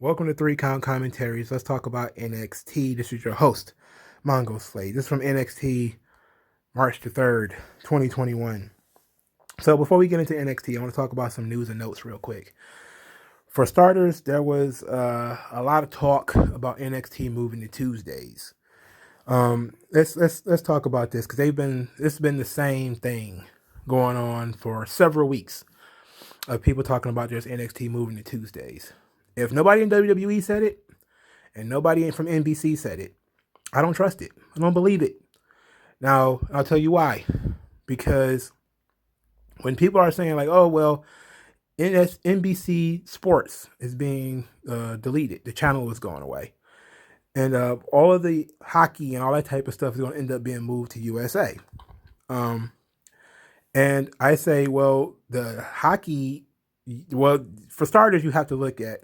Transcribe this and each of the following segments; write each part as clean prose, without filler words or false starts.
Welcome to 3 Count Commentaries. Let's talk about NXT. This is your host, Mongo Slade. This is from NXT, March the 3rd, 2021. So before we get into NXT, I want to talk about some news and notes real quick. For starters, there was a lot of talk about NXT moving to Tuesdays. Let's talk about this because it's been the same thing going on for several weeks of people talking about just NXT moving to Tuesdays. If nobody in WWE said it and nobody from NBC said it, I don't trust it. I don't believe it. Now, I'll tell you why. Because when people are saying like, oh, well, NBC Sports is being deleted. The channel is going away. And all of the hockey and all that type of stuff is going to end up being moved to USA. And I say, well, the hockey, well, for starters, you have to look at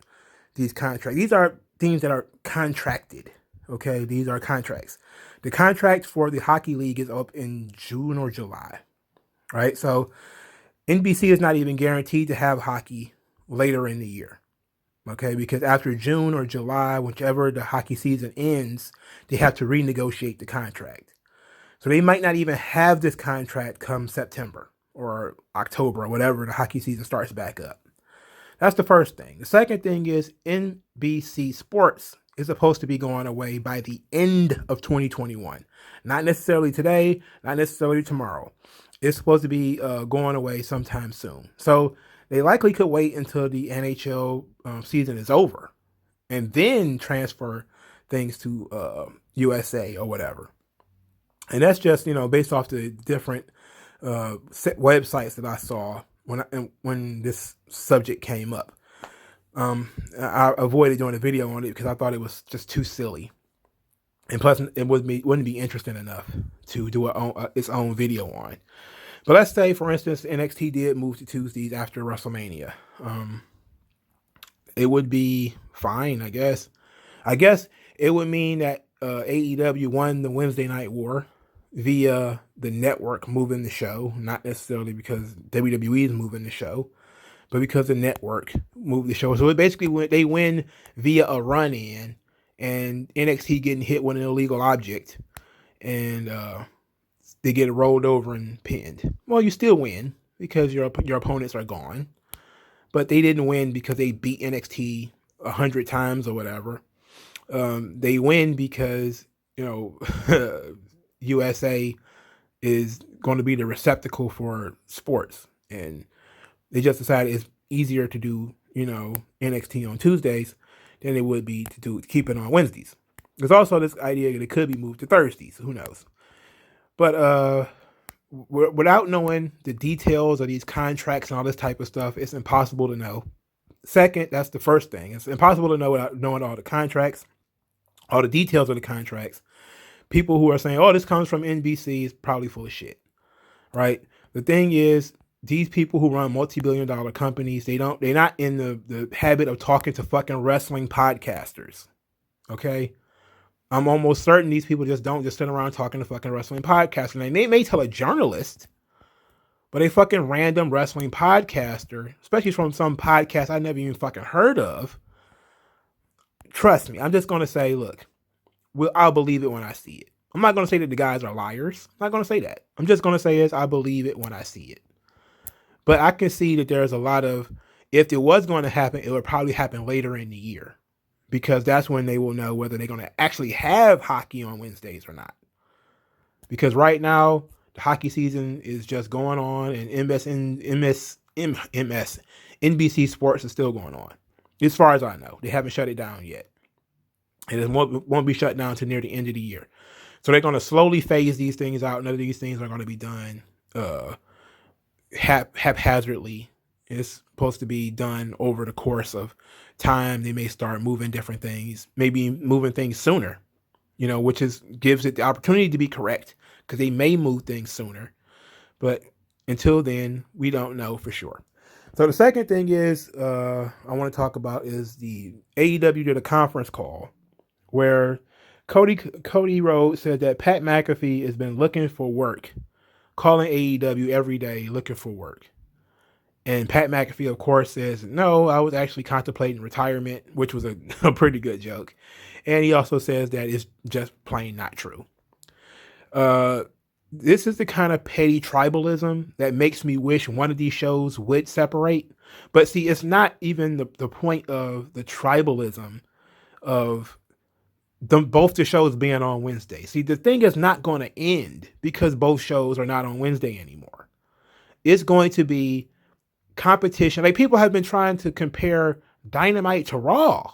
these contracts. These are things that are contracted. Okay, these are contracts. The contract for the hockey league is up in June or July, right? So NBC is not even guaranteed to have hockey later in the year, okay? Because after June or July, whichever the hockey season ends, they have to renegotiate the contract. So they might not even have this contract come September or October or whatever the hockey season starts back up. That's the first thing. The second thing is NBC Sports is supposed to be going away by the end of 2021. Not necessarily today, not necessarily tomorrow. It's supposed to be going away sometime soon. So they likely could wait until the NHL season is over and then transfer things to USA or whatever. And that's just, based off the different websites that I saw when this subject came up. I avoided doing a video on it because I thought it was just too silly. And plus, it wouldn't be interesting enough to do its own video on. But let's say, for instance, NXT did move to Tuesdays after WrestleMania. It would be fine, I guess. I guess it would mean that AEW won the Wednesday Night War via the network moving the show, not necessarily because WWE is moving the show, but because the network moved the show. So it basically they win via a run-in, and NXT getting hit with an illegal object, and they get rolled over and pinned. Well, you still win because your opponents are gone, but they didn't win because they beat NXT 100 times or whatever. They win because USA is going to be the receptacle for sports, and they just decided it's easier to do NXT on Tuesdays than it would be to keep it on Wednesdays. There's also this idea that it could be moved to Thursdays. Who knows? But without knowing the details of these contracts and all this type of stuff, it's impossible to know. Second, that's the first thing. It's impossible to know without knowing all the contracts, all the details of the contracts. People who are saying, oh, this comes from NBC is probably full of shit, right? The thing is, these people who run multi-billion-dollar companies, they're not in the habit of talking to fucking wrestling podcasters, okay? I'm almost certain these people just sit around talking to fucking wrestling podcasters. And they may tell a journalist, but a fucking random wrestling podcaster, especially from some podcast I never even fucking heard of, trust me, I'm just going to say, look, I'll believe it when I see it. I'm not going to say that the guys are liars. I'm not going to say that. I'm just going to say I believe it when I see it. But I can see that there's a lot of, if it was going to happen, it would probably happen later in the year. Because that's when they will know whether they're going to actually have hockey on Wednesdays or not. Because right now, the hockey season is just going on, and NBC Sports is still going on. As far as I know, they haven't shut it down yet. And it won't be shut down until near the end of the year. So they're going to slowly phase these things out. None of these things are going to be done haphazardly. It's supposed to be done over the course of time. They may start moving different things, maybe moving things sooner, which gives it the opportunity to be correct because they may move things sooner. But until then, we don't know for sure. So the second thing is I want to talk about is the AEW did a conference call where Cody Rhodes said that Pat McAfee has been looking for work, calling AEW every day looking for work. And Pat McAfee, of course, says, no, I was actually contemplating retirement, which was a pretty good joke. And he also says that it's just plain not true. This is the kind of petty tribalism that makes me wish one of these shows would separate. But see, it's not even the point of the tribalism of both the shows being on Wednesday. See, the thing is not going to end because both shows are not on Wednesday anymore. It's going to be competition. Like, people have been trying to compare Dynamite to Raw.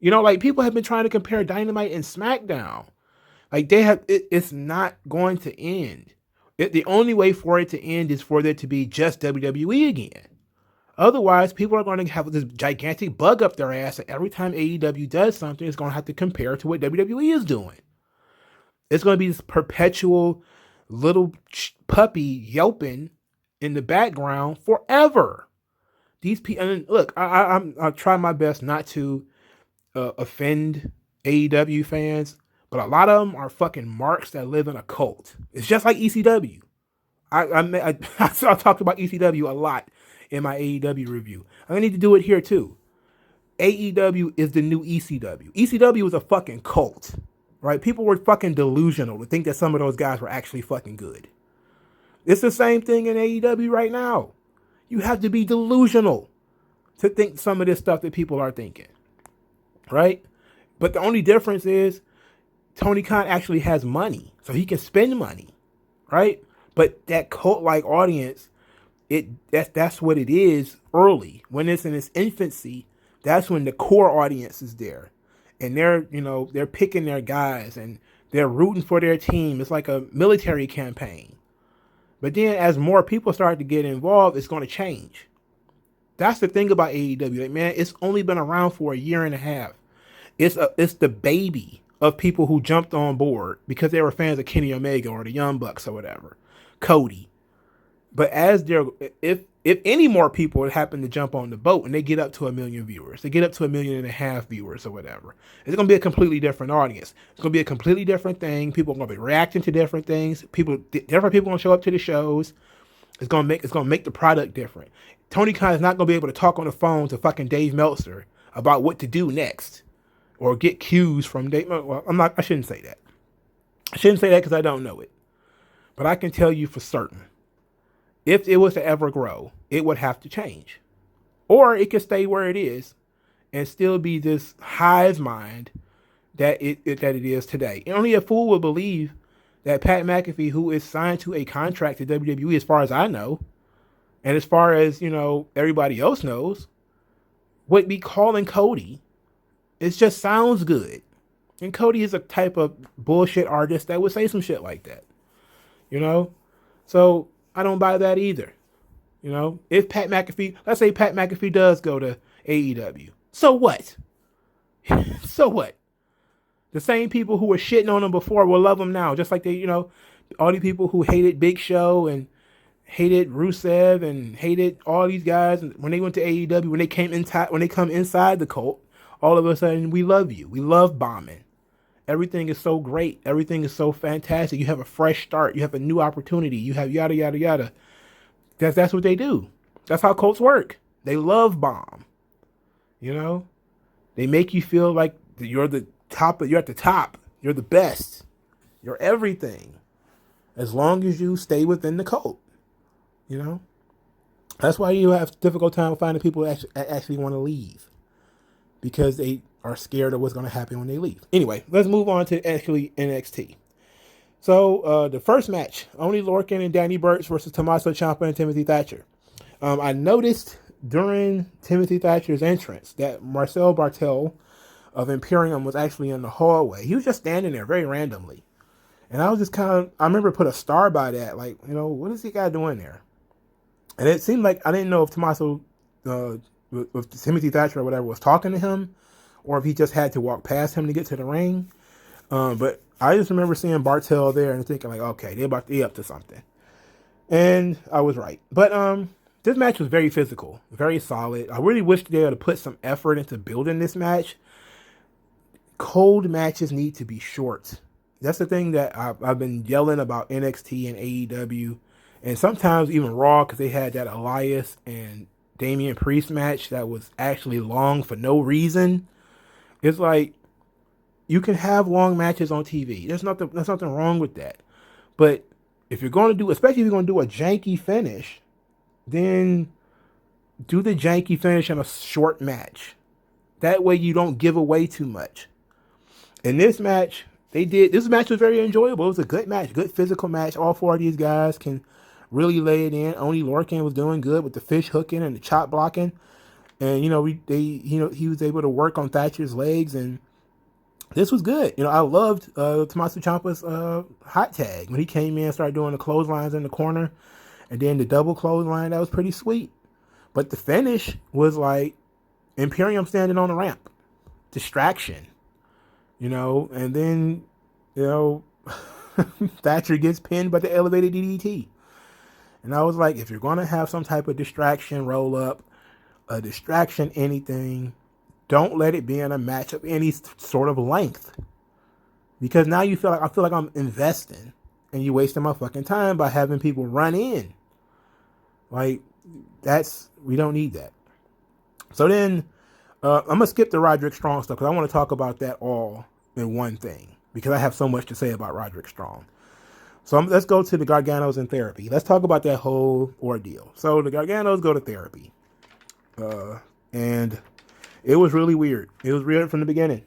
Like, people have been trying to compare Dynamite and SmackDown. Like, it's not going to end. The only way for it to end is for there to be just WWE again. Otherwise, people are going to have this gigantic bug up their ass, and every time AEW does something, it's going to have to compare to what WWE is doing. It's going to be this perpetual little puppy yelping in the background forever. These people, and look, I'll try my best not to offend AEW fans, but a lot of them are fucking marks that live in a cult. It's just like ECW. I talked about ECW a lot in my AEW review. I need to do it here too. AEW is the new ECW. ECW was a fucking cult, right? People were fucking delusional to think that some of those guys were actually fucking good. It's the same thing in AEW right now. You have to be delusional to think some of this stuff that people are thinking, right? But the only difference is Tony Khan actually has money, so he can spend money, right? But that cult-like audience, that's what it is early. When it's in its infancy, that's when the core audience is there. And they're picking their guys and they're rooting for their team. It's like a military campaign. But then as more people start to get involved, it's going to change. That's the thing about AEW. Like, man, it's only been around for a year and a half. It's the baby of people who jumped on board because they were fans of Kenny Omega or the Young Bucks or whatever. Cody. But if any more people happen to jump on the boat and they get up to 1 million viewers, they get up to 1.5 million viewers or whatever, it's going to be a completely different audience. It's going to be a completely different thing. People are going to be reacting to different things. Different people are going to show up to the shows. It's going to make the product different. Tony Khan is not going to be able to talk on the phone to fucking Dave Meltzer about what to do next or get cues from Dave. Well, I shouldn't say that. I shouldn't say that because I don't know it. But I can tell you for certain, if it was to ever grow, it would have to change. Or it could stay where it is and still be this hive mind that it is today. And only a fool would believe that Pat McAfee, who is signed to a contract to WWE as far as I know, and as far as, everybody else knows, would be calling Cody. It just sounds good. And Cody is a type of bullshit artist that would say some shit like that. So I don't buy that either. If Pat McAfee, let's say Pat McAfee does go to AEW. So what? So what? The same people who were shitting on him before will love him now. Just like they, all these people who hated Big Show and hated Rusev and hated all these guys. And when they went to AEW, when they come inside the cult, all of a sudden we love you. We love bombing. Everything is so great. Everything is so fantastic. You have a fresh start. You have a new opportunity. You have yada, yada, yada. That's what they do. That's how cults work. They love bomb. They make you feel like you're the top. You're at the top. You're the best. You're everything. As long as you stay within the cult. That's why you have a difficult time finding people that actually want to leave. Because they are scared of what's going to happen when they leave. Anyway, let's move on to actually NXT. So the first match, only Lorcan and Danny Birch versus Tommaso Ciampa and Timothy Thatcher. I noticed during Timothy Thatcher's entrance that Marcel Bartel of Imperium was actually in the hallway. He was just standing there very randomly. And I was just I remember put a star by that. Like, what is the guy doing there? And it seemed like I didn't know if Tommaso, with Timothy Thatcher or whatever, was talking to him, or if he just had to walk past him to get to the ring. But I just remember seeing Bartel there and thinking like, okay, they're up to something. And I was right. But this match was very physical, very solid. I really wish they would have put some effort into building this match. Cold matches need to be short. That's the thing that I've been yelling about NXT and AEW And sometimes even Raw, because they had that Elias and Damian Priest match that was actually long for no reason. It's like you can have long matches on TV. There's nothing wrong with that. But if you're going to do, especially if you're going to do a janky finish, then do the janky finish in a short match. That way you don't give away too much. In this match, this match was very enjoyable. It was a good match, good physical match. All four of these guys can really lay it in. Only Lorcan was doing good with the fish hooking and the chop blocking. And he was able to work on Thatcher's legs, and this was good. I loved Tommaso Ciampa's hot tag when he came in and started doing the clotheslines in the corner, and then the double clothesline. That was pretty sweet. But the finish was like Imperium standing on the ramp, distraction, and then Thatcher gets pinned by the elevated DDT. And I was like, if you're going to have some type of distraction roll up, a distraction, anything, don't let it be in a match of any sort of length. Because now I feel like I'm investing, and you're wasting my fucking time by having people run in. Like, we don't need that. So then, I'm going to skip the Roderick Strong stuff, because I want to talk about that all in one thing, because I have so much to say about Roderick Strong. So let's go to the Garganos in therapy. Let's talk about that whole ordeal. So the Garganos go to therapy. And it was really weird. It was weird from the beginning.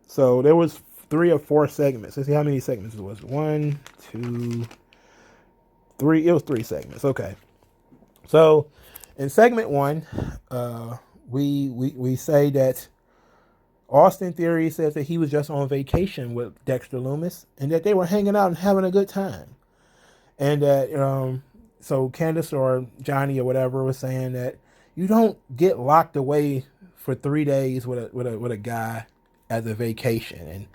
So there was 3 or 4 segments. Let's see how many segments it was. 1, 2, 3. It was 3 segments. Okay. So in segment 1, we say that Austin Theory says that he was just on vacation with Dexter Lumis, and that they were hanging out and having a good time. And that so Candace or Johnny or whatever was saying that you don't get locked away for 3 days with a guy as a vacation.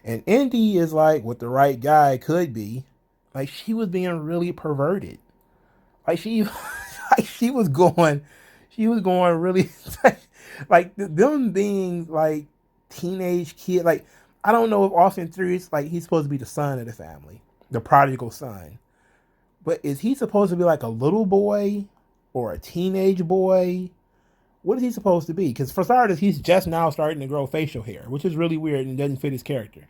And Indy is like, what the right guy could be, like, she was being really perverted. Like she was going really like them being like teenage kid. Like, I don't know if Austin Theory is like, he's supposed to be the son of the family, the prodigal son. But is he supposed to be like a little boy or a teenage boy? What is he supposed to be? Because for starters, he's just now starting to grow facial hair, which is really weird and doesn't fit his character.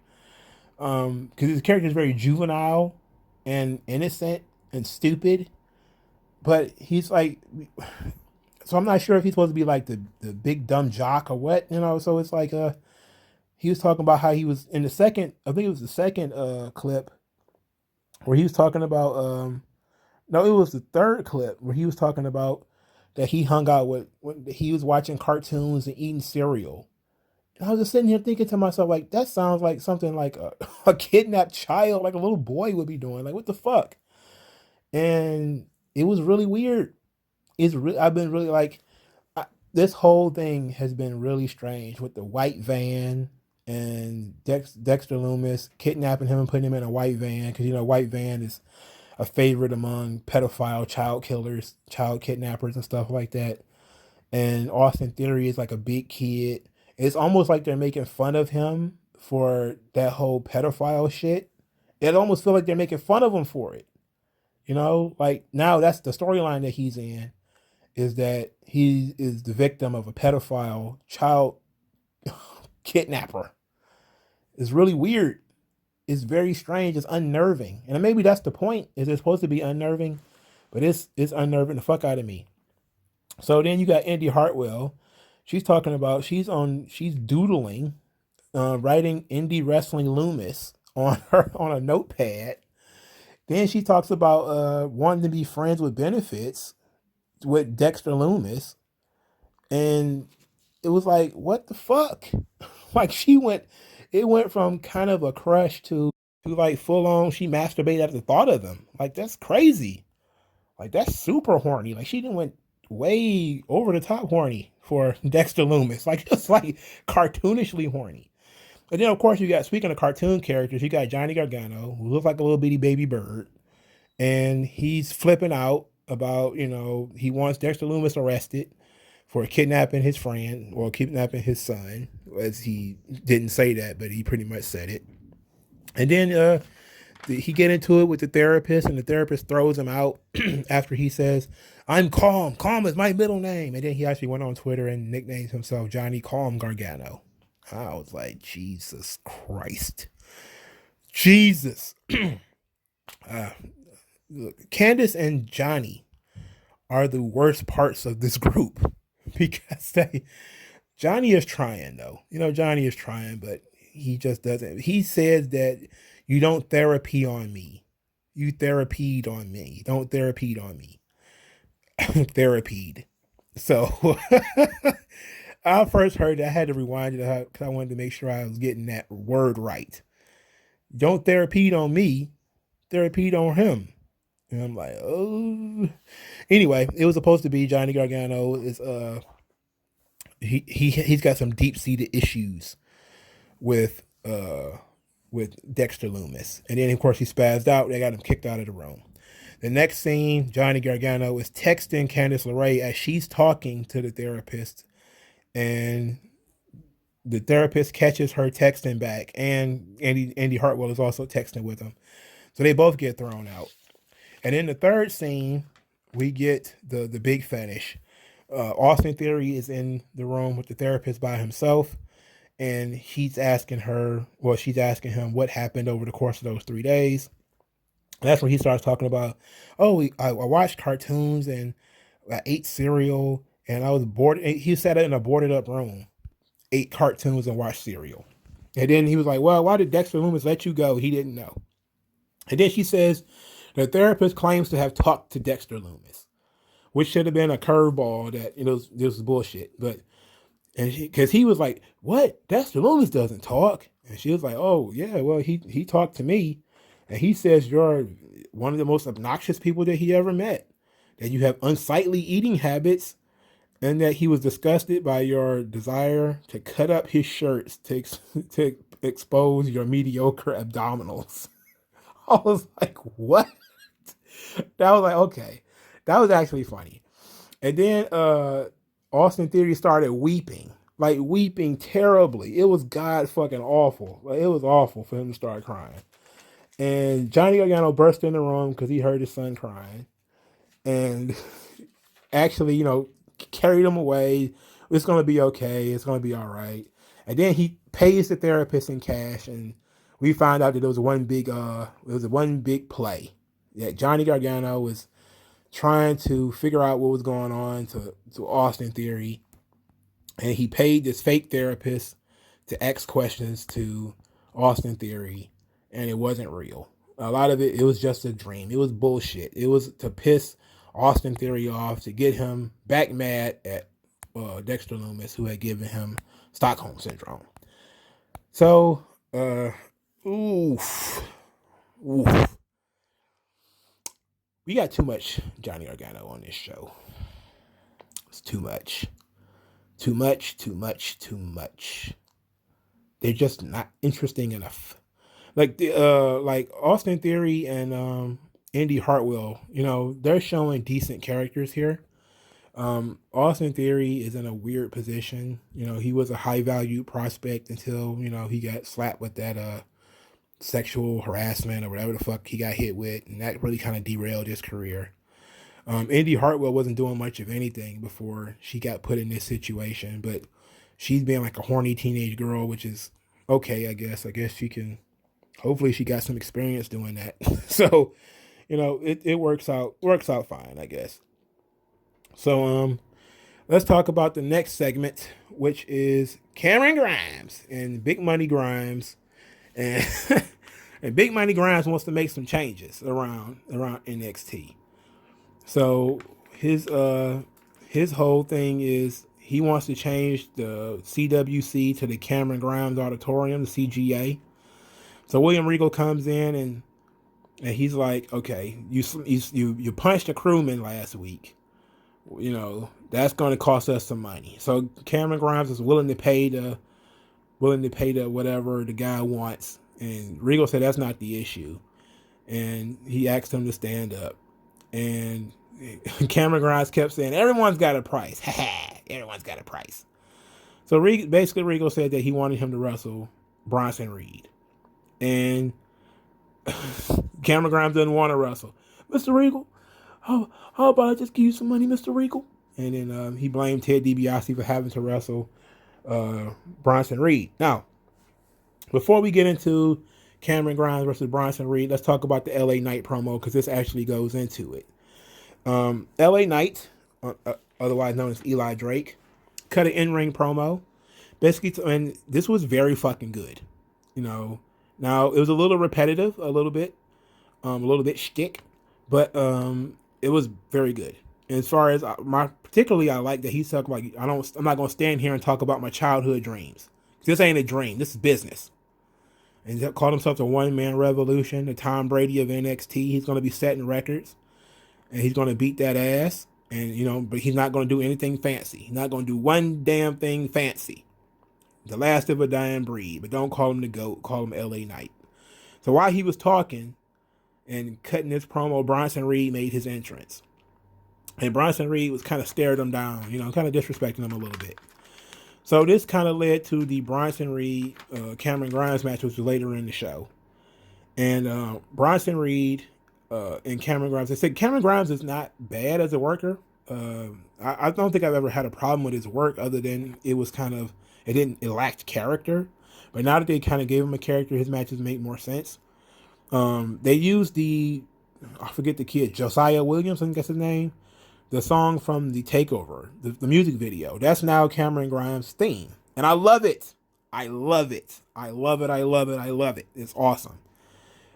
Because his character is very juvenile and innocent and stupid. But he's like, so I'm not sure if he's supposed to be like the big dumb jock or what, So it's like, he was talking about how he was in the second, I think it was the second clip where he was talking about, no, it was the third clip where he was talking about that he hung out with, when he was watching cartoons and eating cereal. And I was just sitting here thinking to myself, like, that sounds like something like a kidnapped child, like a little boy would be doing. Like, what the fuck? And it was really weird. I've been really like, this whole thing has been really strange with the white van and Dexter Lumis kidnapping him and putting him in a white van. Because, white van is a favorite among pedophile child killers, child kidnappers and stuff like that. And Austin Theory is like a big kid. It's almost like they're making fun of him for that whole pedophile shit. It almost feels like they're making fun of him for it. Like, now that's the storyline that he's in, is that he is the victim of a pedophile child kidnapper. It's really weird. It's very strange. It's unnerving. And maybe that's the point. Is it supposed to be unnerving? But it's unnerving the fuck out of me. So then you got Indy Hartwell. She's talking about, she's doodling, writing Indie Wrestling Loomis on a notepad. Then she talks about wanting to be friends with benefits with Dexter Lumis. And it was like, what the fuck? Like, it went from kind of a crush to like full on, she masturbated at the thought of them. Like, that's crazy. Like, that's super horny. Like, she didn't went way over the top horny for Dexter Lumis. Like, just like cartoonishly horny. And then, of course, speaking of cartoon characters, you got Johnny Gargano, who looks like a little bitty baby bird. And he's flipping out about, he wants Dexter Lumis arrested for kidnapping his friend or kidnapping his son. As he didn't say that, but he pretty much said it. And then he get into it with the therapist, and the therapist throws him out after he says, "I'm calm. Calm is my middle name." And then he actually went on Twitter and nicknamed himself Johnny Calm Gargano. I was like, Jesus Christ. Jesus. Look, Candace and Johnny are the worst parts of this group because Johnny is trying though. Johnny is trying, but he just doesn't. He says that you don't therapy on me. You therapied on me. Don't therapy on me. Therapied. So I first heard that. I had to rewind it because I wanted to make sure I was getting that word right. Don't therapy on me. Therapy on him. And I'm like, oh. Anyway, it was supposed to be Johnny Gargano is he's got some deep seated issues with Dexter Lumis, and then of course he spazzed out. They got him kicked out of the room. The next scene, Johnny Gargano is texting Candice LeRae as she's talking to the therapist, and the therapist catches her texting back, and Andy Hartwell is also texting with him, so they both get thrown out. And in the third scene, we get the big finish. Austin Theory is in the room with the therapist by himself, and she's asking him what happened over the course of those 3 days. And that's when he starts talking about, I watched cartoons and I ate cereal and I was bored. He sat in a boarded up room, ate cartoons and watched cereal. And then he was like, well, why did Dexter Lumis let you go? He didn't know. And then she says, the therapist claims to have talked to Dexter Lumis, which should have been a curveball that, this is bullshit. But, because he was like, what? Dexter Lumis doesn't talk. And she was like, oh, yeah, well, he talked to me. And he says you're one of the most obnoxious people that he ever met, that you have unsightly eating habits, and that he was disgusted by your desire to cut up his shirts to expose your mediocre abdominals. I was like, what? That was like, okay. That was actually funny. And then Austin Theory started weeping terribly. It was god fucking awful. It was awful for him to start crying. And Johnny Gargano burst in the room because he heard his son crying, and actually, carried him away. It's going to be okay. It's going to be all right. And then he pays the therapist in cash, and we find out that it was one big play. That Johnny Gargano was trying to figure out what was going on to Austin Theory, and he paid this fake therapist to ask questions to Austin Theory. And it wasn't real. A lot of it was just a dream. It was bullshit. It was to piss Austin Theory off, to get him back mad at Dexter Lumis, who had given him Stockholm Syndrome. So, oof. We got too much Johnny Gargano on this show. It's too much. Too much. They're just not interesting enough. Like Austin Theory and Andy Hartwell, they're showing decent characters here. Austin Theory is in a weird position. He was a high value prospect until, he got slapped with that sexual harassment or whatever the fuck he got hit with, and that really kind of derailed his career. Andy Hartwell wasn't doing much of anything before she got put in this situation, but she's being like a horny teenage girl, which is okay, I guess. I guess she can. Hopefully she got some experience doing that. So, it works out fine, I guess. So, let's talk about the next segment, which is Cameron Grimes and Big Money Grimes. And, and Big Money Grimes wants to make some changes around NXT. So his whole thing is he wants to change the CWC to the Cameron Grimes Auditorium, the CGA. So William Regal comes in and he's like, okay, you punched a crewman last week. That's going to cost us some money. So Cameron Grimes is willing to pay the whatever the guy wants. And Regal said that's not the issue. And he asked him to stand up. And Cameron Grimes kept saying, everyone's got a price. Everyone's got a price. So basically Regal said that he wanted him to wrestle Bronson Reed. And Cameron Grimes doesn't want to wrestle. Mr. Regal, how about I just give you some money, Mr. Regal? And then he blamed Ted DiBiase for having to wrestle Bronson Reed. Now, before we get into Cameron Grimes versus Bronson Reed, let's talk about the LA Knight promo because this actually goes into it. LA Knight, otherwise known as Eli Drake, cut an in-ring promo. Basically, and this was very fucking good. Now it was a little repetitive, a little bit shtick, but it was very good. And as far as particularly, I like that he's talking about. I'm not gonna stand here and talk about my childhood dreams. This ain't a dream. This is business. And he called himself the one-man revolution, the Tom Brady of NXT. He's gonna be setting records, and he's gonna beat that ass. And but he's not gonna do anything fancy. He's not gonna do one damn thing fancy. The last of a dying breed. But don't call him the GOAT. Call him LA Knight. So while he was talking and cutting this promo, Bronson Reed made his entrance. And Bronson Reed was kind of staring him down, kind of disrespecting him a little bit. So this kind of led to the Bronson Reed Cameron Grimes match, which was later in the show. And Bronson Reed and Cameron Grimes, they said Cameron Grimes is not bad as a worker. I don't think I've ever had a problem with his work other than it lacked character. But now that they kind of gave him a character, his matches make more sense. They used I forget the kid, Josiah Williams, I think that's his name. The song from the Takeover, the music video. That's now Cameron Grimes' theme. And I love it. I love it. I love it. I love it. I love it. It's awesome.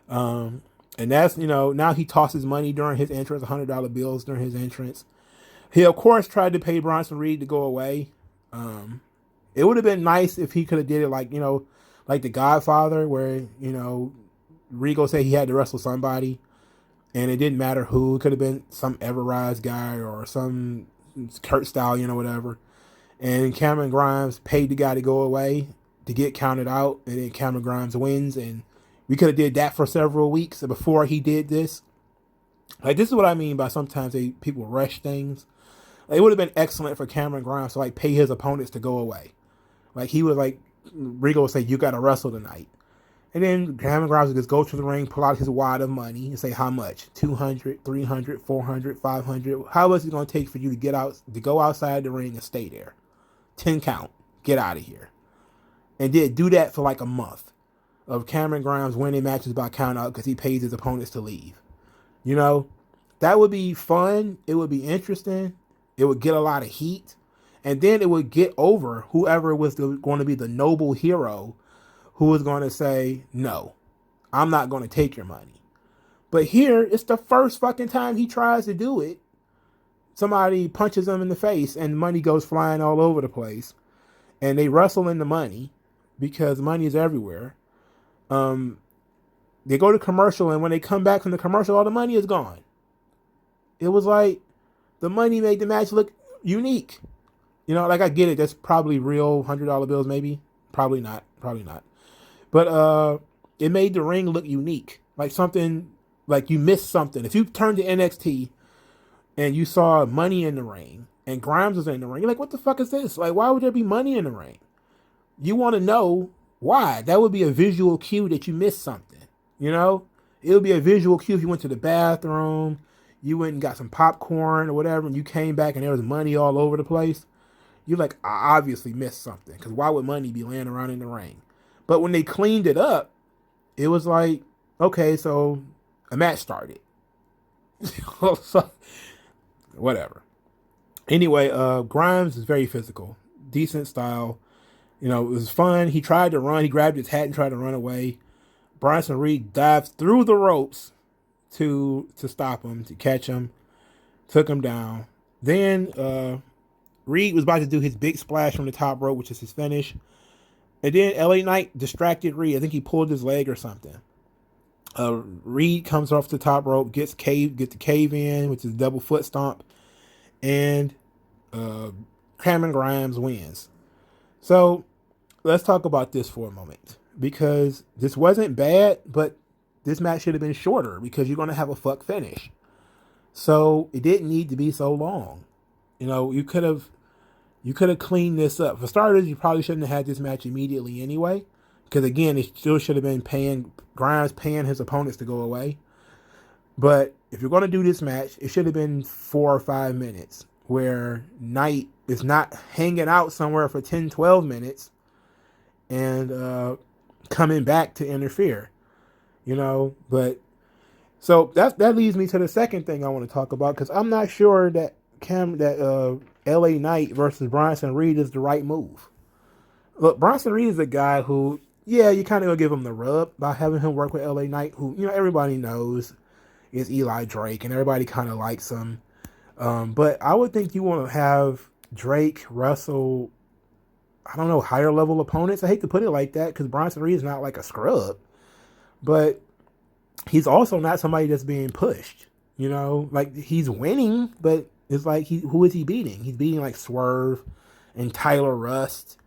And that's, now he tosses money during his entrance, $100 bills during his entrance. He, of course, tried to pay Bronson Reed to go away. It would have been nice if he could have did it like The Godfather, where, Regal said he had to wrestle somebody. And it didn't matter who. It could have been some Everrise guy or some Kurt Stallion or whatever. And Cameron Grimes paid the guy to go away to get counted out. And then Cameron Grimes wins. And we could have did that for several weeks before he did this. This is what I mean by sometimes people rush things. It would have been excellent for Cameron Grimes to pay his opponents to go away. He was Regal would say, you got to wrestle tonight. And then Cameron Grimes would just go to the ring, pull out his wad of money, and say, how much? 200, 300, 400, 500. How much is it going to take for you to go outside the ring and stay there? 10 count. Get out of here. And then do that for a month of Cameron Grimes winning matches by count out because he pays his opponents to leave. That would be fun. It would be interesting. It would get a lot of heat. And then it would get over whoever was going to be the noble hero who was going to say, no, I'm not going to take your money. But here, it's the first fucking time he tries to do it. Somebody punches him in the face and money goes flying all over the place. And they wrestle in the money because money is everywhere. They go to commercial, and when they come back from the commercial, all the money is gone. It was the money made the match look unique. I get it. That's probably real $100 bills, maybe. Probably not. But it made the ring look unique. Something, you missed something. If you turned to NXT and you saw money in the ring and Grimes was in the ring, you're like, what the fuck is this? Why would there be money in the ring? You want to know why. That would be a visual cue that you missed something. It would be a visual cue if you went to the bathroom, you went and got some popcorn or whatever, and you came back and there was money all over the place. You're like, I obviously missed something, because why would money be laying around in the ring? But when they cleaned it up, it was okay, so a match started. So, whatever. Anyway, Grimes is very physical. Decent style. It was fun. He tried to run. He grabbed his hat and tried to run away. Bronson Reed dived through the ropes to stop him, to catch him. Took him down. Then Reed was about to do his big splash from the top rope, which is his finish. And then LA Knight distracted Reed. I think he pulled his leg or something. Reed comes off the top rope, gets the cave in, which is a double foot stomp. And Cameron Grimes wins. So let's talk about this for a moment. Because this wasn't bad, but this match should have been shorter because you're going to have a fuck finish. So it didn't need to be so long. You could have cleaned this up. For starters, you probably shouldn't have had this match immediately anyway. Because again, it still should have been Grimes paying his opponents to go away. But if you're going to do this match, it should have been 4 or 5 minutes where Knight is not hanging out somewhere for 10, 12 minutes and coming back to interfere, but so that leads me to the second thing I want to talk about, because I'm not sure that LA Knight versus Bronson Reed is the right move. Look, Bronson Reed is a guy who, you kind of gonna give him the rub by having him work with LA Knight, who, everybody knows is Eli Drake, and everybody kind of likes him. But I would think you want to have Drake, Russell, I don't know, higher level opponents. I hate to put it like that because Bronson Reed is not like a scrub, but he's also not somebody that's being pushed. Like he's winning, but it's like who is he beating? He's beating like Swerve and Tyler Rust.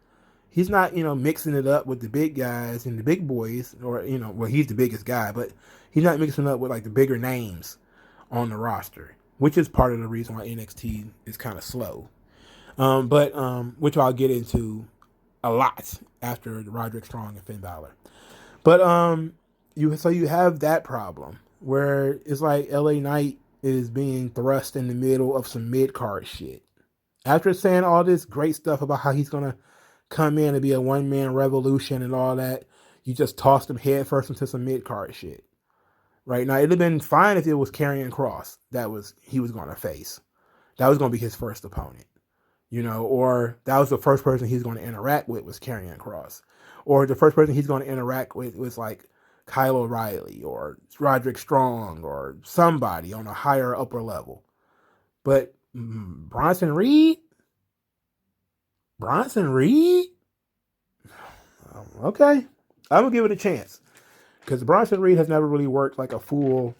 He's not, mixing it up with the big guys and the big boys, or, well, he's the biggest guy, but he's not mixing it up with like the bigger names on the roster, which is part of the reason why NXT is kind of slow. Which I'll get into a lot after Roderick Strong and Finn Balor. But you have that problem where it's like LA Knight is being thrust in the middle of some mid-card shit. After saying all this great stuff about how he's gonna come in and be a one-man revolution and all that, you just tossed him headfirst into some mid-card shit. Right now, it'd have been fine if it was Karrion Kross he was going to face. That was going to be his first opponent, or that was the first person he's going to interact with was Karrion Kross, or the first person he's going to interact with was like Kyle O'Reilly or Roderick Strong or somebody on a higher upper level. But Bronson Reed, okay, I'm gonna give it a chance because Bronson Reed has never really worked like a full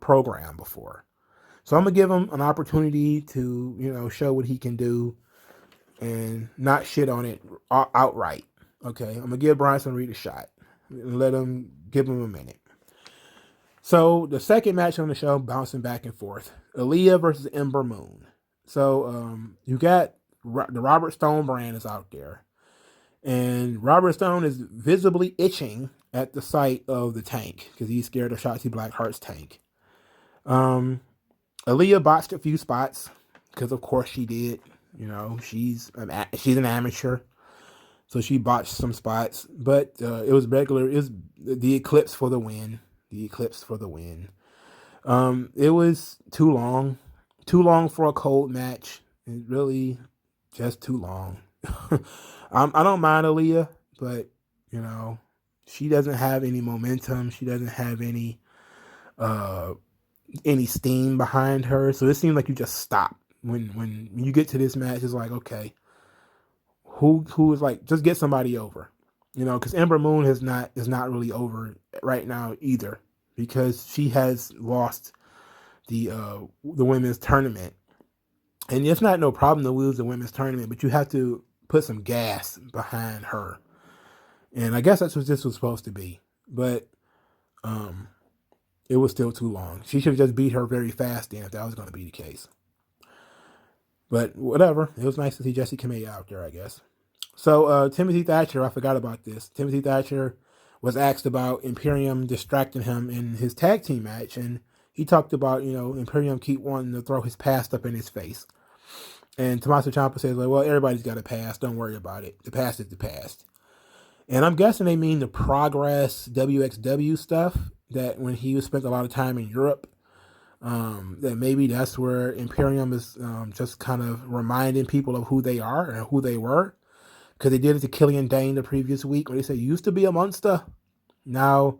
program before. So I'm gonna give him an opportunity to show what he can do and not shit on it outright. Okay, I'm gonna give Bronson Reed a shot and give him a minute. So the second match on the show, bouncing back and forth, Aaliyah versus Ember Moon. So you got the Robert Stone brand is out there, and Robert Stone is visibly itching at the sight of the tank because he's scared of Shotzi Blackheart's tank. Aaliyah botched a few spots because of course she did. She's an amateur, so she botched some spots. But it was regular. It was the Eclipse for the win. It was too long for a cold match. It really just too long. I don't mind Aaliyah, but she doesn't have any momentum. She doesn't have any steam behind her. So it seems like you just stop when you get to this match. It's like, okay, who is like, just get somebody over, because Ember Moon is not really over right now either, because she has lost the women's tournament. And it's not no problem to lose the women's tournament, but you have to put some gas behind her. And I guess that's what this was supposed to be. But it was still too long. She should have just beat her very fast then if that was going to be the case. But whatever. It was nice to see Jessie Kamea out there, I guess. So Timothy Thatcher, I forgot about this. Timothy Thatcher was asked about Imperium distracting him in his tag team match. And he talked about, Imperium keep wanting to throw his past up in his face. And Tommaso Ciampa says, like, well, everybody's got a past. Don't worry about it. The past is the past. And I'm guessing they mean the Progress WXW stuff, that when he spent a lot of time in Europe, that maybe that's where Imperium is just kind of reminding people of who they are and who they were. Because they did it to Killian Dane the previous week, where they said, you used to be a monster. Now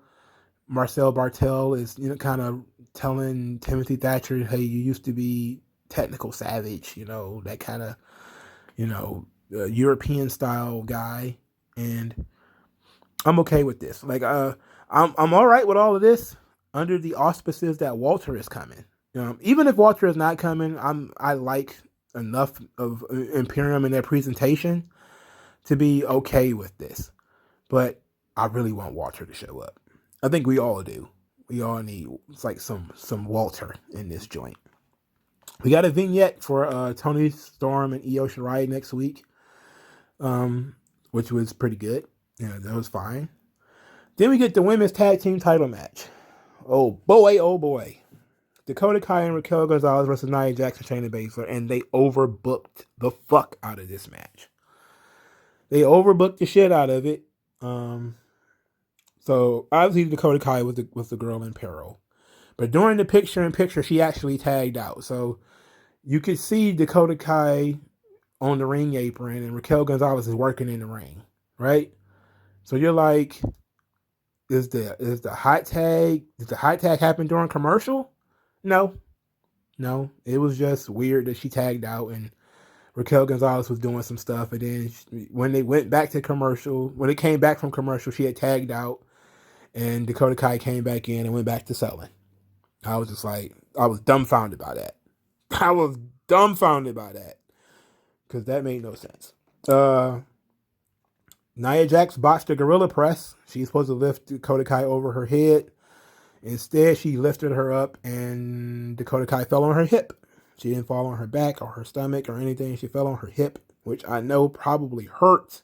Marcel Bartel is kind of telling Timothy Thatcher, hey, you used to be technical savage, that kind of, European style guy. And I'm okay with this. Like, I'm all right with all of this under the auspices that Walter is coming. Even if Walter is not coming, I like enough of Imperium in their presentation to be okay with this. But I really want Walter to show up. I think we all do. We all need, it's like some Walter in this joint. We got a vignette for Tony Storm and Io Shirai next week, which was pretty good. That was fine. Then we get the women's tag team title match. Oh boy, oh boy. Dakota Kai and Raquel Gonzalez versus Nia Jax and Shayna Baszler, and they overbooked the fuck out of this match. They overbooked the shit out of it. So obviously Dakota Kai was the girl in peril, but during the picture-in-picture, she actually tagged out. So you could see Dakota Kai on the ring apron, and Raquel Gonzalez is working in the ring, right? So you're like, is the hot tag? Did the hot tag happen during commercial? No. It was just weird that she tagged out and Raquel Gonzalez was doing some stuff, and then when they went back to commercial, when it came back from commercial, she had tagged out, and Dakota Kai came back in and went back to selling. I was just like, I was dumbfounded by that. Because that made no sense. Nia Jax botched a gorilla press. She's supposed to lift Dakota Kai over her head. Instead, she lifted her up, and Dakota Kai fell on her hip. She didn't fall on her back or her stomach or anything. She fell on her hip, which I know probably hurt.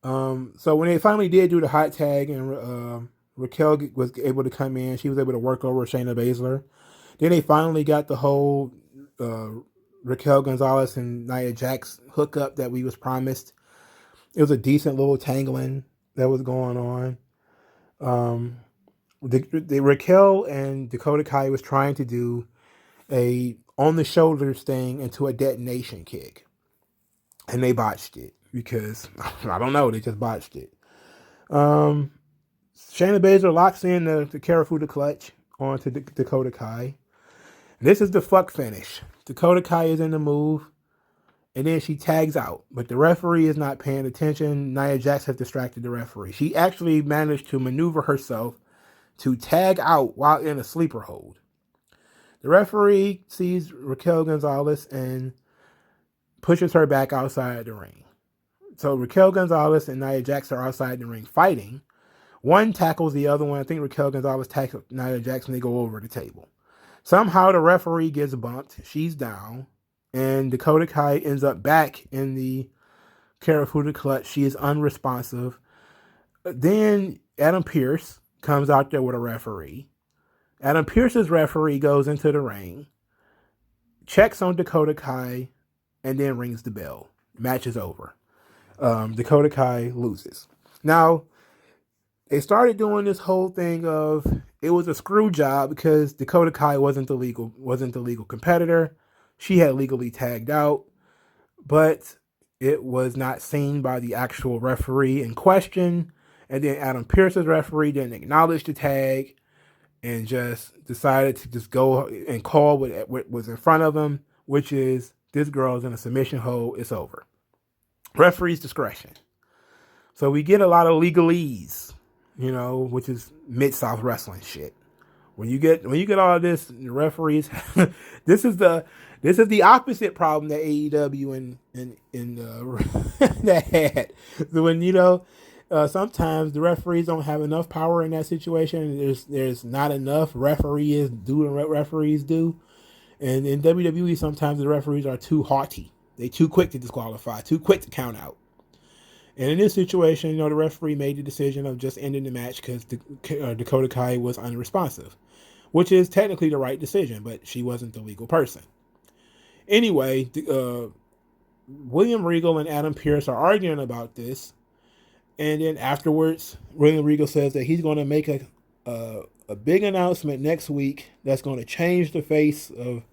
So when they finally did do the hot tag and Raquel was able to come in, she was able to work over Shayna Baszler. Then they finally got the whole Raquel Gonzalez and Nia Jax hookup that we was promised. It was a decent little tangling that was going on. The Raquel and Dakota Kai was trying to do a on the shoulders thing into a detonation kick, and they botched it because I don't know, they just botched it. Shayna Baszler locks in the Karafuda clutch onto Dakota Kai. This is the fuck finish. Dakota Kai is in the move, and then she tags out, but the referee is not paying attention. Nia Jax has distracted the referee. She actually managed to maneuver herself to tag out while in a sleeper hold. The referee sees Raquel Gonzalez and pushes her back outside the ring. So Raquel Gonzalez and Nia Jax are outside the ring fighting. One tackles the other one. I think Raquel Gonzalez tackles Nia Jax and they go over the table. Somehow the referee gets bumped. She's down. And Dakota Kai ends up back in the Karafuda clutch. She is unresponsive. Then Adam Pearce comes out there with a referee. Adam Pearce's referee goes into the ring, checks on Dakota Kai, and then rings the bell. Match is over. Dakota Kai loses. Now, they started doing this whole thing of it was a screw job because Dakota Kai wasn't the legal competitor. She had legally tagged out, but it was not seen by the actual referee in question. And then Adam Pearce's referee didn't acknowledge the tag and just decided to just go and call what was in front of him, which is this girl is in a submission hold. It's over. Referee's discretion. So we get a lot of legalese, which is Mid-South wrestling shit. When you get all of this, the referees, this is the opposite problem that AEW and that had. So when sometimes the referees don't have enough power in that situation. There's not enough referees doing what referees do. And in WWE, sometimes the referees are too haughty. They're too quick to disqualify, too quick to count out. And in this situation, the referee made the decision of just ending the match because Dakota Kai was unresponsive, which is technically the right decision, but she wasn't the legal person. Anyway, William Regal and Adam Pearce are arguing about this. And then afterwards, William Regal says that he's going to make a big announcement next week that's going to change the face of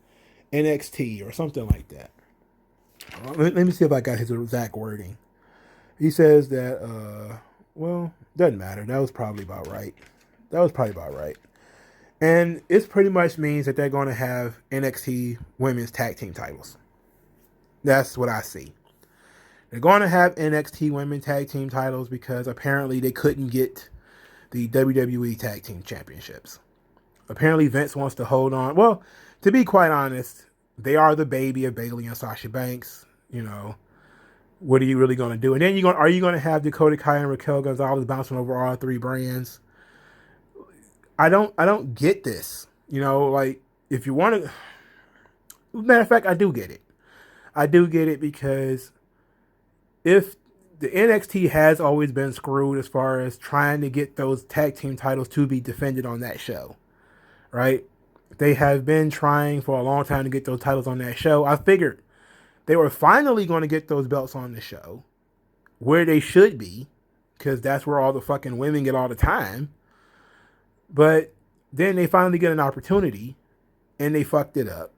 NXT or something like that. Let me see if I got his exact wording. He says that, doesn't matter. That was probably about right. And it pretty much means that they're going to have NXT women's tag team titles. That's what I see. They're going to have NXT women tag team titles because apparently they couldn't get the WWE tag team championships. Apparently Vince wants to hold on. Well, to be quite honest, they are the baby of Bayley and Sasha Banks. What are you really going to do? And then are you going to have Dakota Kai and Raquel Gonzalez bouncing over all three brands? I don't get this. If you want to, matter of fact, I do get it. I do get it because if the NXT has always been screwed as far as trying to get those tag team titles to be defended on that show, right? They have been trying for a long time to get those titles on that show. I figured they were finally going to get those belts on the show where they should be, because that's where all the fucking women get all the time. But then they finally get an opportunity and they fucked it up.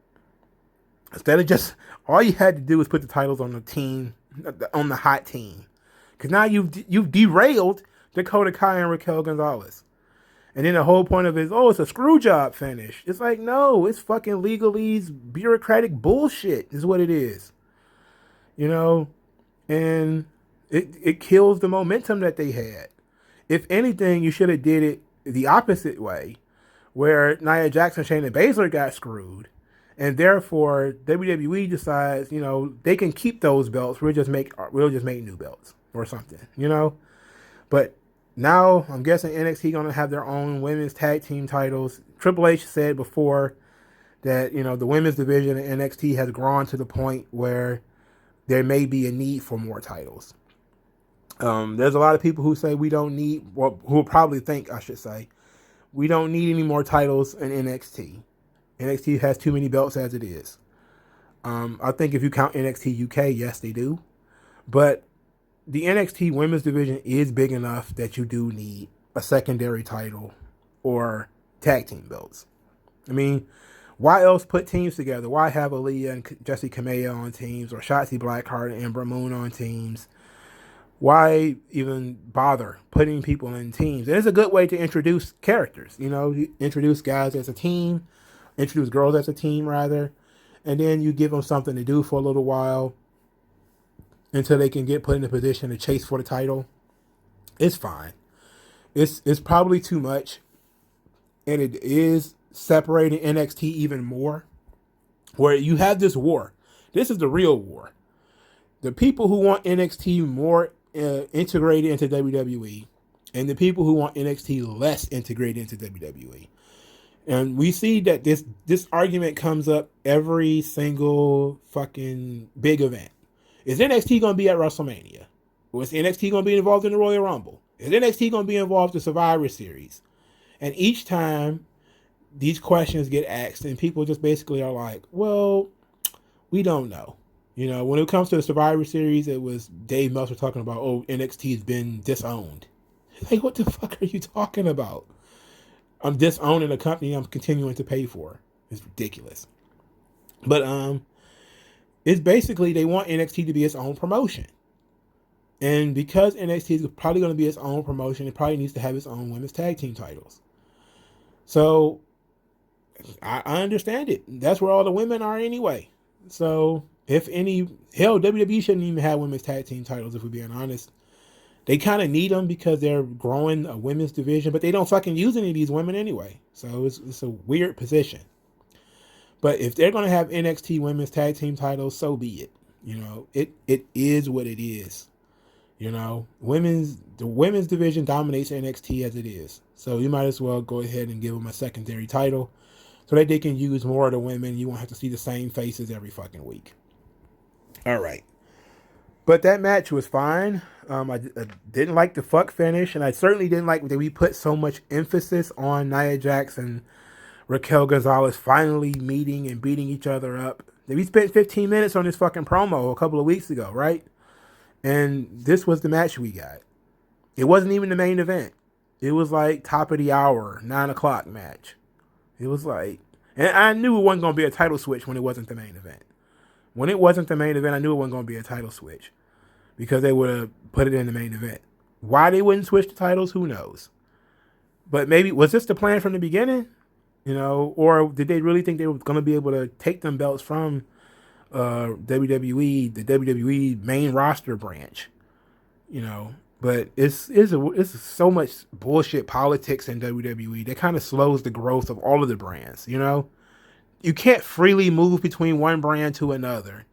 Instead of just, all you had to do was put the titles on the team, on the hot team. Because now you've derailed Dakota Kai and Raquel Gonzalez. And then the whole point of it is, oh, it's a screw job finish. It's like, no, it's fucking legalese, bureaucratic bullshit is what it is. You know? And it kills the momentum that they had. If anything, you should have did it the opposite way, where Nia Jax, Shayna Baszler got screwed. And therefore, WWE decides, you know, they can keep those belts. We'll just make new belts or something, you know. But now I'm guessing NXT gonna have their own women's tag team titles. Triple H said before that, you know, the women's division in NXT has grown to the point where there may be a need for more titles. There's a lot of people who say we don't need, well, who will probably think, I should say, we don't need any more titles in NXT. NXT has too many belts as it is. I think if you count NXT UK, yes, they do. But the NXT women's division is big enough that you do need a secondary title or tag team belts. I mean, why else put teams together? Why have Aaliyah and Jessie Kamea on teams, or Shotzi Blackheart and Ember Moon on teams? Why even bother putting people in teams? And it's a good way to introduce characters. You know, you introduce guys as a team, introduce girls as a team, rather, and then you give them something to do for a little while until they can get put in a position to chase for the title. It's fine. It's probably too much, and it is separating NXT even more, where you have this war. This is the real war. The people who want NXT more integrated into WWE, and the people who want NXT less integrated into WWE. And we see that this argument comes up every single fucking big event. Is NXT going to be at WrestleMania? Or is NXT going to be involved in the Royal Rumble? Is NXT going to be involved in Survivor Series? And each time these questions get asked, and people just basically are like, well, we don't know. You know, when it comes to the Survivor Series, it was Dave Meltzer talking about, oh, NXT's been disowned. Like, what the fuck are you talking about? I'm disowning a company I'm continuing to pay for. It's ridiculous. But it's basically they want NXT to be its own promotion. And because NXT is probably going to be its own promotion, it probably needs to have its own women's tag team titles. So I understand it. That's where all the women are anyway. So if any, hell, WWE shouldn't even have women's tag team titles, if we're being honest. They kind of need them because they're growing a women's division, but they don't fucking use any of these women anyway. So it's a weird position. But if they're going to have NXT women's tag team titles, so be it. You know, it is what it is. You know, the women's division dominates NXT as it is. So you might as well go ahead and give them a secondary title so that they can use more of the women. You won't have to see the same faces every fucking week. All right. But that match was fine. I didn't like the fuck finish, and I certainly didn't like that we put so much emphasis on Nia Jax and Raquel Gonzalez finally meeting and beating each other up. We spent 15 minutes on this fucking promo a couple of weeks ago, right? And this was the match we got. It wasn't even the main event. It was like top of the hour, 9 o'clock match. It was like, and I knew it wasn't going to be a title switch when it wasn't the main event. When it wasn't the main event, I knew it wasn't going to be a title switch because they would have put it in the main event. Why they wouldn't switch the titles, who knows? But maybe, was this the plan from the beginning? You know, or did they really think they were going to be able to take them belts from WWE, the WWE main roster branch? You know, but it's so much bullshit politics in WWE that kind of slows the growth of all of the brands, you know? You can't freely move between one brand to another.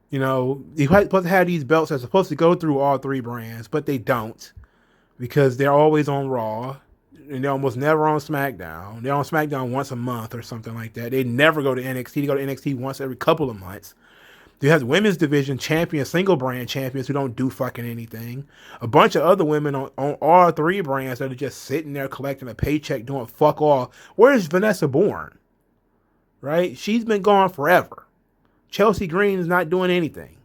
You know, you're supposed to have these belts that are supposed to go through all three brands, but they don't because they're always on Raw and they're almost never on SmackDown. They're on SmackDown once a month or something like that. They never go to NXT. They go to NXT once every couple of months. You have the women's division champions, single brand champions who don't do fucking anything. A bunch of other women on all three brands that are just sitting there collecting a paycheck doing fuck all. Where's Vanessa Bourne? Right? She's been gone forever. Chelsea Green is not doing anything.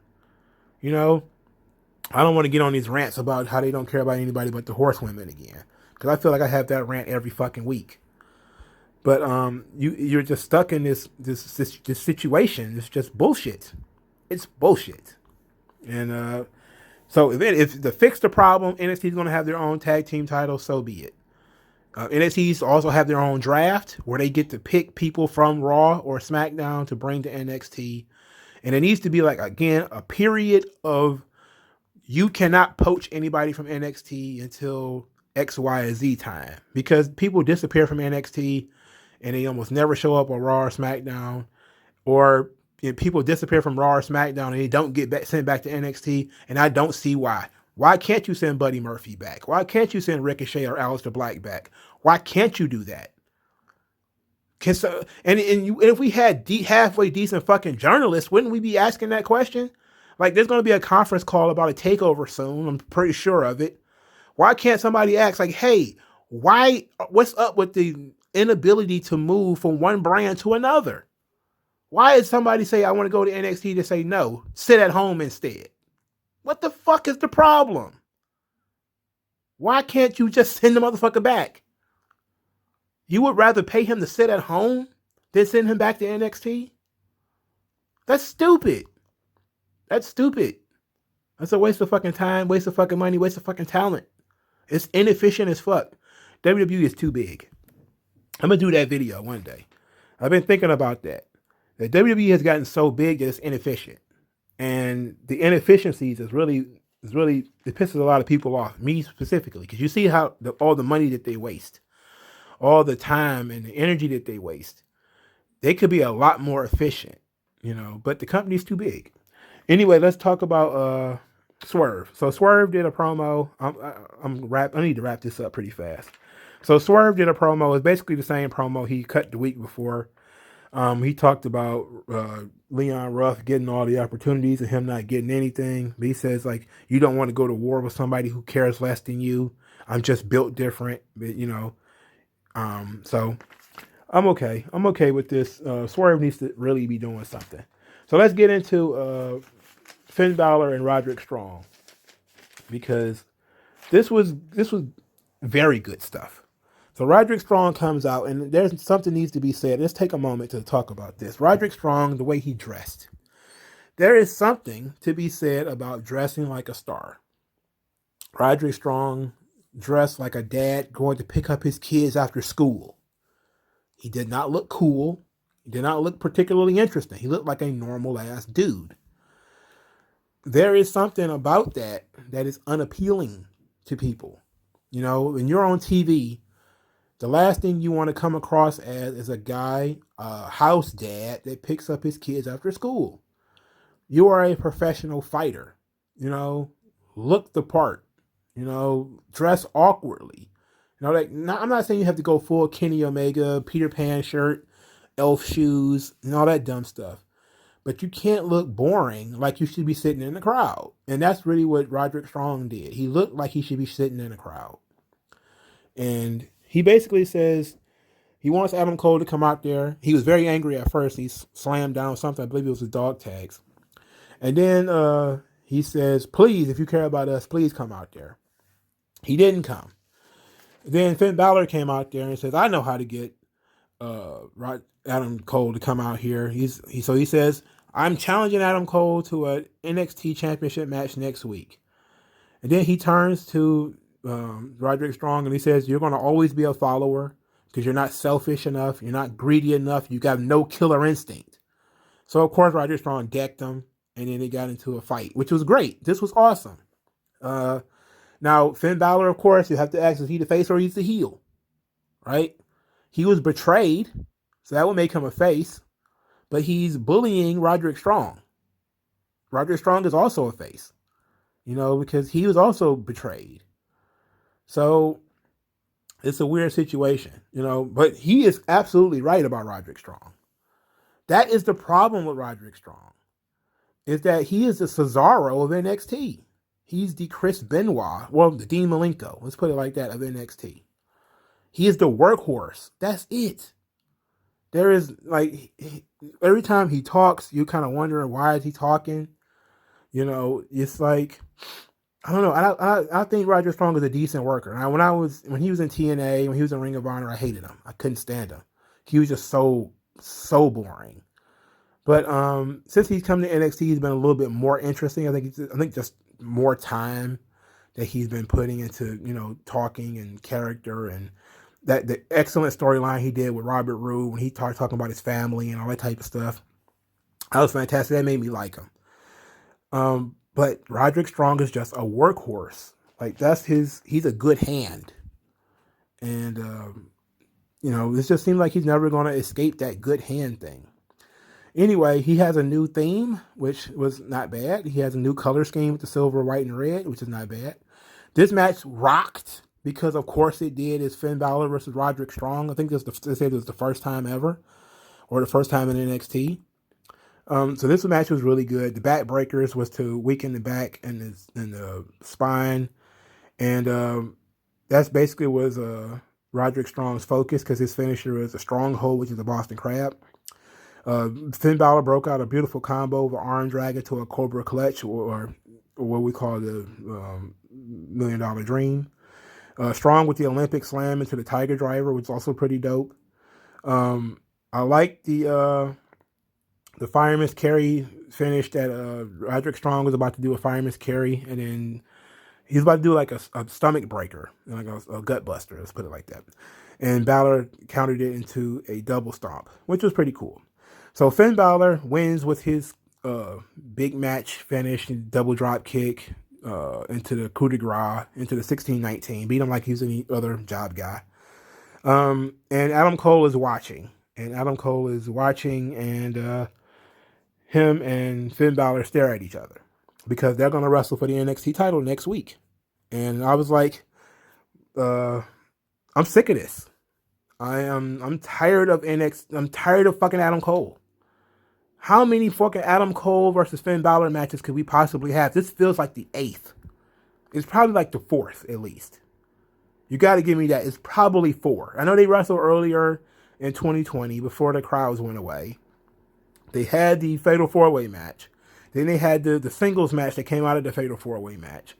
You know, I don't want to get on these rants about how they don't care about anybody but the horsewomen again. Because I feel like I have that rant every fucking week. But you're just stuck in this situation. It's just bullshit. It's bullshit. And so if to fix the problem, NXT is going to have their own tag team title, so be it. NXT also have their own draft where they get to pick people from Raw or SmackDown to bring to NXT. And it needs to be like, again, a period of you cannot poach anybody from NXT until X, Y, and Z time. Because people disappear from NXT and they almost never show up on Raw or SmackDown. Or people disappear from Raw or SmackDown and they don't get sent back to NXT, and I don't see why. Why can't you send Buddy Murphy back? Why can't you send Ricochet or Aleister Black back? Why can't you do that? And if we had halfway decent fucking journalists, wouldn't we be asking that question? Like, there's going to be a conference call about a takeover soon. I'm pretty sure of it. Why can't somebody ask, like, hey, what's up with the inability to move from one brand to another? Why did somebody say, I want to go to NXT to say no, sit at home instead? What the fuck is the problem? Why can't you just send the motherfucker back? You would rather pay him to sit at home than send him back to NXT? That's stupid. That's stupid. That's a waste of fucking time, waste of fucking money, waste of fucking talent. It's inefficient as fuck. WWE is too big. I'm going to do that video one day. I've been thinking about that. The WWE has gotten so big that it's inefficient. And the inefficiencies it pisses a lot of people off, me specifically, because you see how all the money that they waste, all the time and the energy that they waste. They could be a lot more efficient, but the company's too big. Anyway, let's talk about Swerve. So Swerve did a promo. I need to wrap this up pretty fast. So Swerve did a promo. It's basically the same promo he cut the week before. He talked about Leon Ruff getting all the opportunities and him not getting anything. But he says, like, you don't want to go to war with somebody who cares less than you. I'm just built different, but, so I'm okay. I'm okay with this. Swerve needs to really be doing something. So let's get into Finn Balor and Roderick Strong, because this was very good stuff. So Roderick Strong comes out, and there's something needs to be said. Let's take a moment to talk about this. Roderick Strong, the way he dressed. There is something to be said about dressing like a star. Roderick Strong dressed like a dad going to pick up his kids after school. He did not look cool. He did not look particularly interesting. He looked like a normal-ass dude. There is something about that is unappealing to people. When you're on TV, the last thing you want to come across as is a guy, a house dad that picks up his kids after school. You are a professional fighter. Look the part. Dress awkwardly. I'm not saying you have to go full Kenny Omega, Peter Pan shirt, elf shoes, and all that dumb stuff. But you can't look boring like you should be sitting in the crowd. And that's really what Roderick Strong did. He looked like he should be sitting in the crowd. And he basically says he wants Adam Cole to come out there. He was very angry at first. He slammed down something. I believe it was his dog tags. And then he says, please, if you care about us, please come out there. He didn't come. Then Finn Balor came out there and says, I know how to get Adam Cole to come out here. He says, I'm challenging Adam Cole to an NXT championship match next week. And then he turns to Roderick Strong and he says, you're going to always be a follower because you're not selfish enough. You're not greedy enough. You got no killer instinct. So, of course, Roderick Strong decked him, and then they got into a fight, which was great. This was awesome. Now, Finn Balor, of course, you have to ask, is he the face or he's the heel? Right? He was betrayed, so that would make him a face, but he's bullying Roderick Strong. Roderick Strong is also a face, because he was also betrayed. So it's a weird situation, but he is absolutely right about Roderick Strong. That is the problem with Roderick Strong. is that he is the Cesaro of NXT. He's the Chris Benoit, well, the Dean Malenko, let's put it like that, of NXT. He is the workhorse. That's it. There is, like, every time he talks, you kind of wondering, why is he talking? You know, it's like, I don't know. I think Roderick Strong is a decent worker. Now, when he was in TNA, when he was in Ring of Honor, I hated him. I couldn't stand him. He was just so boring. But since he's come to NXT, he's been a little bit more interesting. I think just more time that he's been putting into, you know, talking and character, and that the excellent storyline he did with Robert Roode when he started talking about his family and all that type of stuff. That was fantastic. That made me like him. But Roderick Strong is just a workhorse. Like, he's a good hand. And, you know, it just seems like he's never going to escape that good hand thing. Anyway, he has a new theme, which was not bad. He has a new color scheme with the silver, white, and red, which is not bad. This match rocked because, of course, it did. It's Finn Balor versus Roderick Strong. I think they said it was the first time ever, or the first time in NXT. So this match was really good. The back breakers was to weaken the back and the spine, and that's basically was Roderick Strong's focus, because his finisher is a stronghold, which is a Boston Crab. Finn Balor broke out a beautiful combo of an arm drag to a Cobra Clutch, or what we call the $1 Million Dream. Strong with the Olympic Slam into the Tiger Driver, which is also pretty dope. I like the Fireman's Carry finish that Roderick Strong was about to do a Fireman's Carry, and then he's about to do like a stomach breaker, like a gut buster, let's put it like that. And Balor countered it into a double stomp, which was pretty cool. So Finn Balor wins with his big match finish, double drop kick into the coup de grace, into the 16-19. Beat him like he's any other job guy. And Adam Cole is watching. And him and Finn Balor stare at each other, because they're going to wrestle for the NXT title next week. And I was like, I'm sick of this. I'm tired of NXT. I'm tired of fucking Adam Cole. How many fucking Adam Cole versus Finn Balor matches could we possibly have? This feels like the 8th. It's probably like the 4th, at least. You got to give me that. It's probably 4. I know they wrestled earlier in 2020 before the crowds went away. They had the Fatal 4-Way match. Then they had the singles match that came out of the Fatal 4-Way match.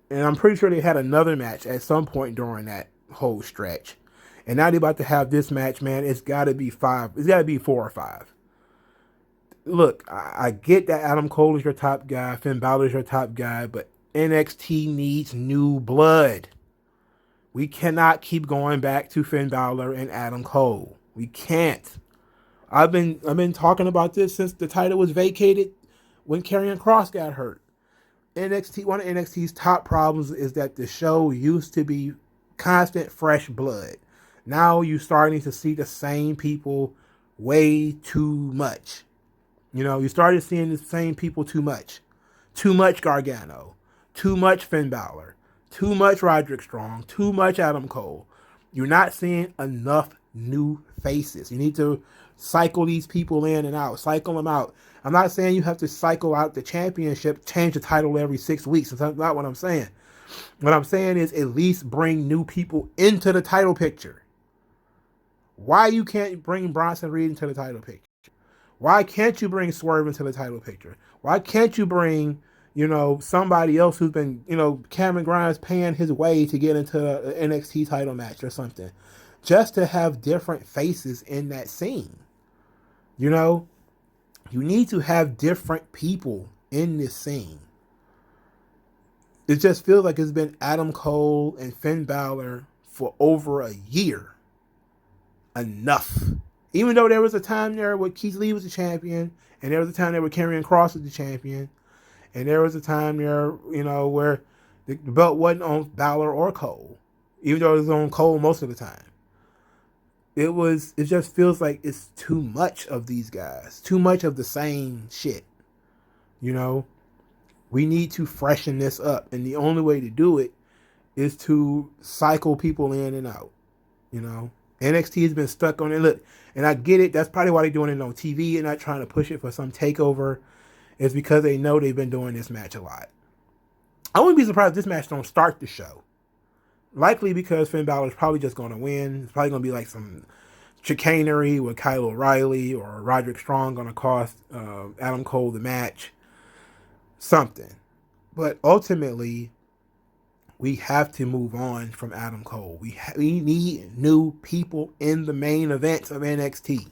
And I'm pretty sure they had another match at some point during that whole stretch. And now they're about to have this match, man. It's got to be 5. It's got to be 4 or 5. Look, I get that Adam Cole is your top guy, Finn Balor is your top guy, but NXT needs new blood. We cannot keep going back to Finn Balor and Adam Cole. We can't. I've been talking about this since the title was vacated when Karrion Kross got hurt. NXT, one of NXT's top problems is that the show used to be constant fresh blood. Now you're starting to see the same people way too much. You know, you started seeing the same people too much. Too much Gargano. Too much Finn Balor. Too much Roderick Strong. Too much Adam Cole. You're not seeing enough new faces. You need to cycle these people in and out. Cycle them out. I'm not saying you have to cycle out the championship, change the title every 6 weeks. That's not what I'm saying. What I'm saying is at least bring new people into the title picture. Why you can't bring Bronson Reed into the title picture? Why can't you bring Swerve into the title picture? Why can't you bring, you know, somebody else who's been, you know, Cameron Grimes paying his way to get into an NXT title match or something, just to have different faces in that scene? You know, you need to have different people in this scene. It just feels like it's been Adam Cole and Finn Balor for over a year. Enough. Even though there was a time there where Keith Lee was the champion, and there was a time there where Karrion Kross was the champion, and there was a time there, you know, where the belt wasn't on Balor or Cole, even though it was on Cole most of the time. It just feels like it's too much of these guys, too much of the same shit. You know, we need to freshen this up, and the only way to do it is to cycle people in and out. You know, NXT has been stuck on it. Look, and I get it. That's probably why they're doing it on TV and not trying to push it for some takeover. is because they know they've been doing this match a lot. I wouldn't be surprised if this match don't start the show. Likely because Finn Balor is probably just going to win. It's probably going to be like some chicanery with Kyle O'Reilly or Roderick Strong going to cost Adam Cole the match. Something. But ultimately, we have to move on from Adam Cole. We need new people in the main events of NXT.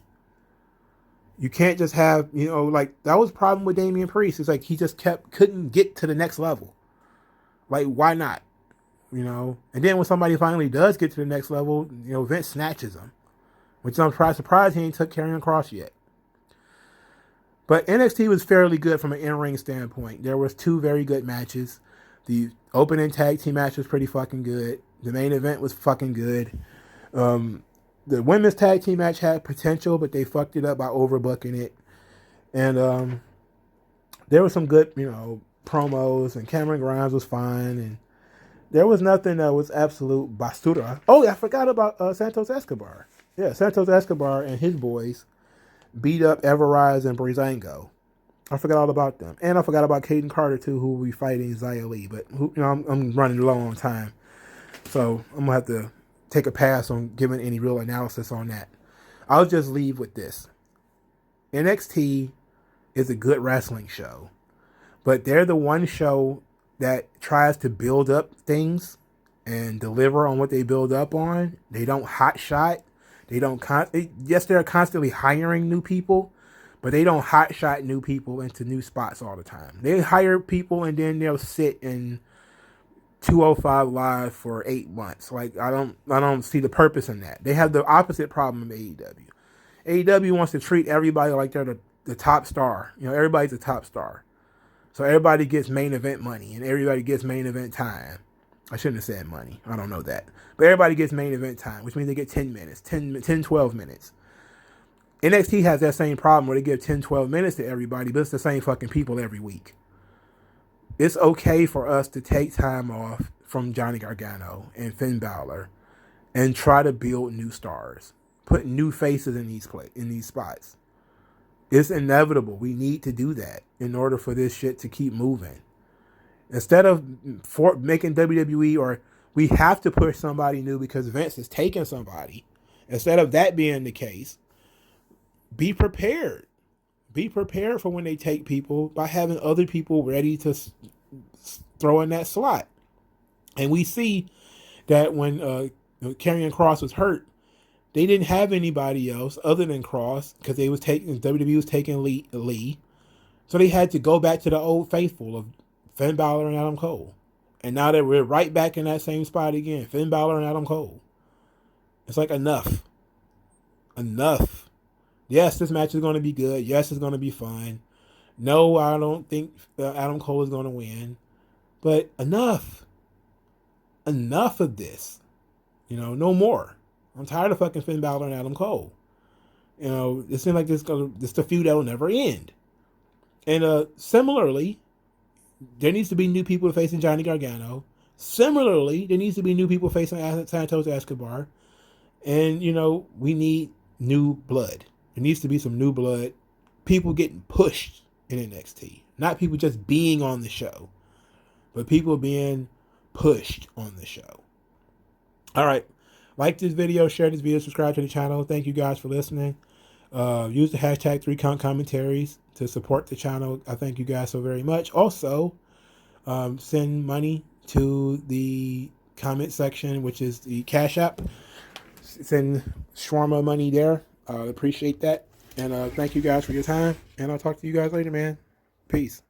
You can't just have, like, that was the problem with Damian Priest. It's like he just couldn't get to the next level. Like, why not? And then when somebody finally does get to the next level, Vince snatches him. Which I'm surprised he ain't took Karrion Kross yet. But NXT was fairly good from an in-ring standpoint. There was 2 very good matches. The opening tag team match was pretty fucking good. The main event was fucking good. The women's tag team match had potential, but they fucked it up by overbooking it. And there was some good, promos, and Cameron Grimes was fine, and there was nothing that was absolute basura. Oh, I forgot about Santos Escobar. Yeah, Santos Escobar and his boys beat up Everrise and Breezango. I forgot all about them. And I forgot about Caden Carter, too, who will be fighting Xia Li. But, I'm running low on time. So, I'm going to have to take a pass on giving any real analysis on that. I'll just leave with this. NXT is a good wrestling show. But they're the one show that tries to build up things and deliver on what they build up on. They don't hot shot. They don't. Yes, they're constantly hiring new people, but they don't hot shot new people into new spots all the time. They hire people and then they'll sit in 205 Live for 8 months. Like I don't see the purpose in that. They have the opposite problem in AEW. AEW wants to treat everybody like they're the top star. Everybody's a top star. So everybody gets main event money and everybody gets main event time. I shouldn't have said money. I don't know that. But everybody gets main event time, which means they get 10 minutes, 12 minutes. NXT has that same problem where they give 10, 12 minutes to everybody, but it's the same fucking people every week. It's okay for us to take time off from Johnny Gargano and Finn Balor and try to build new stars. Put new faces in these spots. It's inevitable. We need to do that in order for this shit to keep moving. Instead of making WWE or we have to push somebody new because Vince is taking somebody. Instead of that being the case, be prepared. Be prepared for when they take people by having other people ready to throw in that slot. And we see that when Karrion Kross was hurt, they didn't have anybody else other than Kross because WWE was taking Lee. So they had to go back to the old faithful of Finn Balor and Adam Cole. And now that we're right back in that same spot again, Finn Balor and Adam Cole. It's like enough. Enough. Yes, this match is going to be good. Yes, it's going to be fun. No, I don't think Adam Cole is going to win. But enough. Enough of this. No more. I'm tired of fucking Finn Balor and Adam Cole. It seems like this the feud that will never end. And similarly, there needs to be new people facing Johnny Gargano. Similarly, there needs to be new people facing Santos Escobar. And, we need new blood. There needs to be some new blood. People getting pushed in NXT. Not people just being on the show. But people being pushed on the show. All right. Like this video, share this video, subscribe to the channel. Thank you guys for listening. Use the hashtag 3count commentaries to support the channel. I thank you guys so very much. Also, send money to the comment section, which is the Cash App. Send shawarma money there. Appreciate that. And thank you guys for your time. And I'll talk to you guys later, man. Peace.